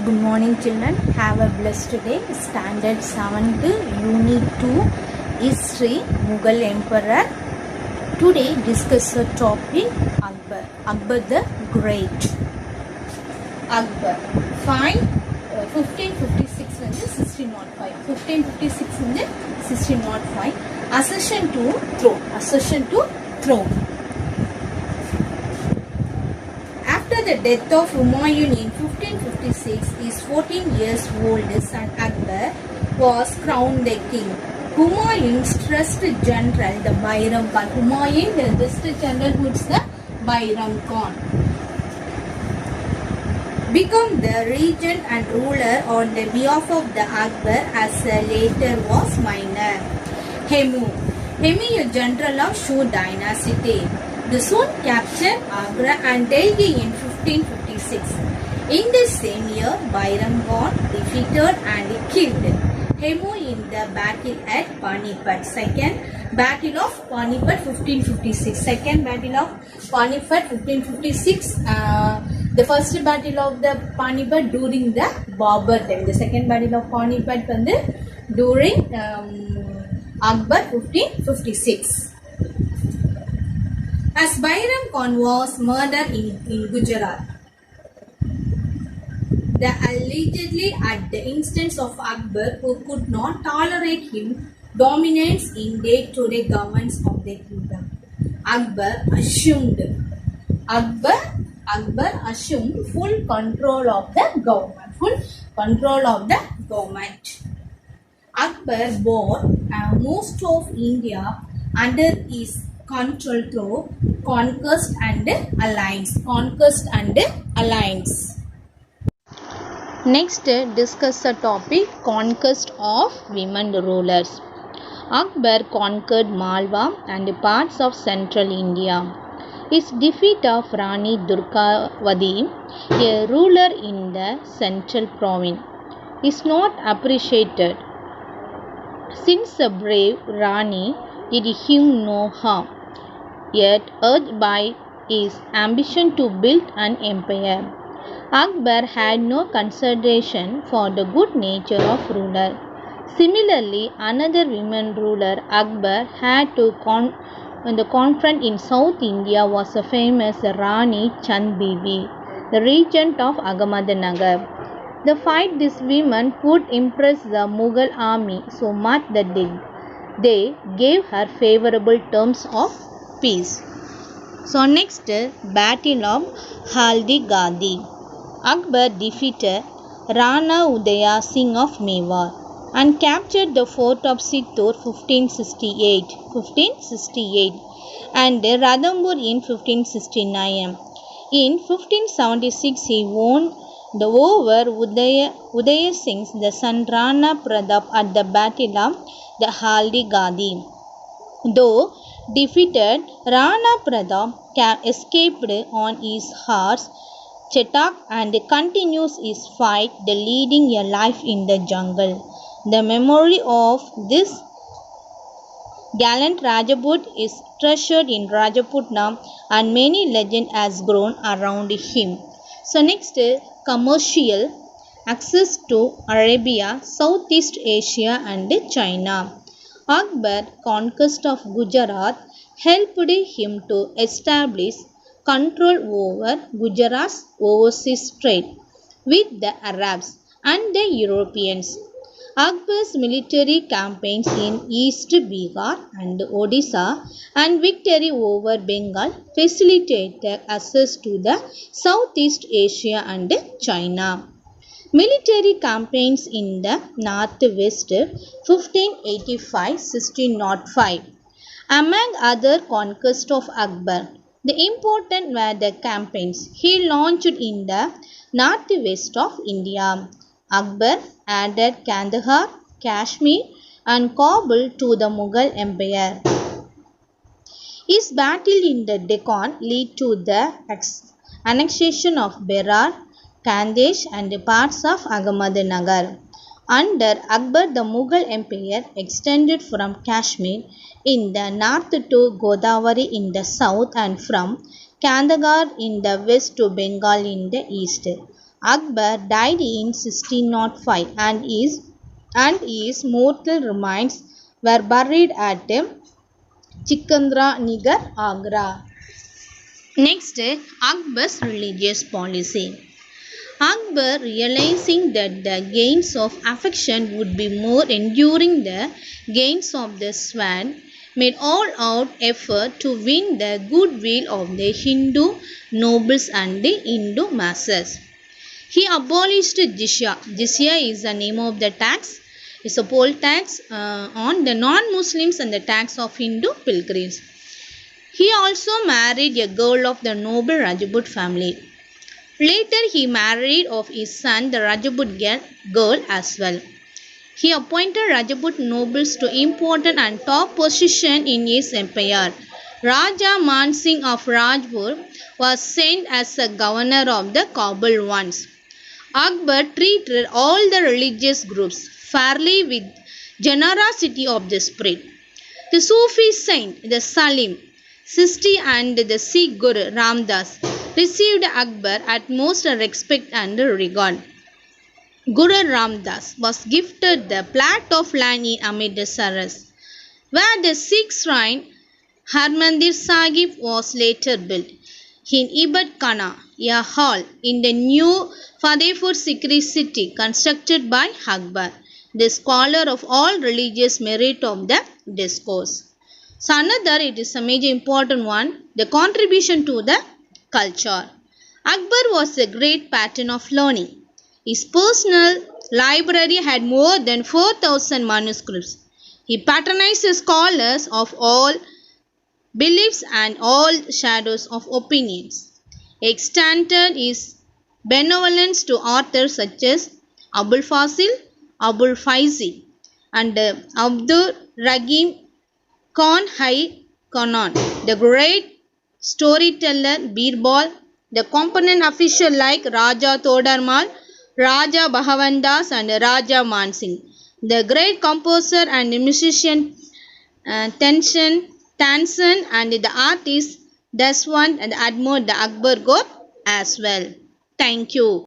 Good morning children, have a blessed day. Standard 7th Unit 2 History Mughal Emperor. Today discuss the topic Akbar. Akbar the Great. Akbar. Fine. 1556 and 1605. 1556 and 1605. Accession to throne. Accession to throne. After the death of Humayun in 1556, his 14 years old son Akbar was crowned the king. Humayun's trusted general, the Bairam Khan. Humayun, the trusted general, who is the Bairam Khan, became the regent and ruler on the behalf of the Akbar, as later was minor. Hemu, a general of Shu dynasty. The soon captured Agra and Delhi in 1556. In the same year, Bairam Khan defeated and killed Hemu in the battle at Panipat. Second Battle of Panipat 1556. Second Battle of Panipat 1556. The first Battle of the Panipat during the Babur time. The second Battle of Panipat during Akbar 1556. As Bairam Khan was murdered in Gujarat, the allegedly at the instance of Akbar, who could not tolerate him dominance in day-to-day governance of the kingdom. Akbar assumed full control of the government. Akbar brought most of India under his control through conquest and alliance. Next, discuss the topic conquest of women rulers. Akbar conquered Malwa and parts of central India. His defeat of Rani Durgavati, a ruler in the central province, is not appreciated, since the brave Rani did him no harm, yet urged by his ambition to build an empire, Akbar had no consideration for the good nature of ruler. Similarly, another woman ruler Akbar had to confront in South India was the famous Rani Chand Bibi, the regent of Ahmednagar. The fight this woman would impress the Mughal army so much that they gave her favorable terms of peace. So next, Battle of Haldi Gadi. Akbar defeated Rana Udaya Singh of Mewar and captured the fort of Sittur 1568 and Radhampur in 1569. In 1576, he won over Udaya Singh's the son Rana Pratap at the Battle of the Haldi Gadi. Though defeated, Rana Pratap escaped on his horse Chetak and continues his fight, leading a life in the jungle. The memory of this gallant Rajput is treasured in Rajputana, and many legend has grown around him. So next, commercial access to Arabia, Southeast Asia and China. Akbar's conquest of Gujarat helped him to establish control over Gujarat's overseas trade with the Arabs and the Europeans. Akbar's military campaigns in East Bengal and Odisha and victory over Bengal facilitated access to the Southeast Asia and China. Military campaigns in the Northwest 1585-1605. Among other conquests of Akbar, the important were the campaigns he launched in the northwest of India. Akbar added Kandahar, Kashmir and Kabul to the Mughal Empire. His battle in the Deccan led to the annexation of Berar, Khandesh and parts of Ahmednagar. Under Akbar, the Mughal Empire extended from Kashmir in the north to Godavari in the south and from Kandahar in the west to Bengal in the east. Akbar died in 1605 and his mortal remains were buried at Chikandra Nigar, Agra. Next, Akbar's religious policy. Akbar, realizing that the gains of affection would be more enduring the gains of the sword, made all-out effort to win the goodwill of the Hindu nobles and the Hindu masses. He abolished jizya. Jizya is the name of the tax. It's a poll tax on the non-Muslims and the tax of Hindu pilgrims. He also married a girl of the noble Rajput family. Later, he married of his son the Rajput girl as well. He appointed Rajput nobles to important and top position in his empire. Raja Man Singh of Rajpur was sent as a governor of the Kabul once. Akbar treated all the religious groups fairly with generosity of the spirit. The Sufi saint, the Salim, Sisti and the Sikh Guru Ramdas received Akbar at most respect and regard. Guru Ramdas was gifted the plot of land in Amritsar, where the Sikh shrine Harmandir Sahib was later built. In Ibat Khana, a hall in the new Fatehpur Sikri city constructed by Akbar, the scholar of all religious merit of the discourse. So another, it is a major important one, the contribution to the culture. Akbar was a great patron of learning. His personal library had more than 4,000 manuscripts. He patronized scholars of all beliefs and all shadows of opinions. He extended his benevolence to authors such as Abul Fasil, Abul Faizi, and Abdur Rahim Khan Hai Kanan, the great storyteller Birbal, the component official like Raja Todarmal, Raja Bhavandas and Raja Mansingh, the great composer and musician Tansen and the artist Daswant and admired the Akbar God as well. Thank you.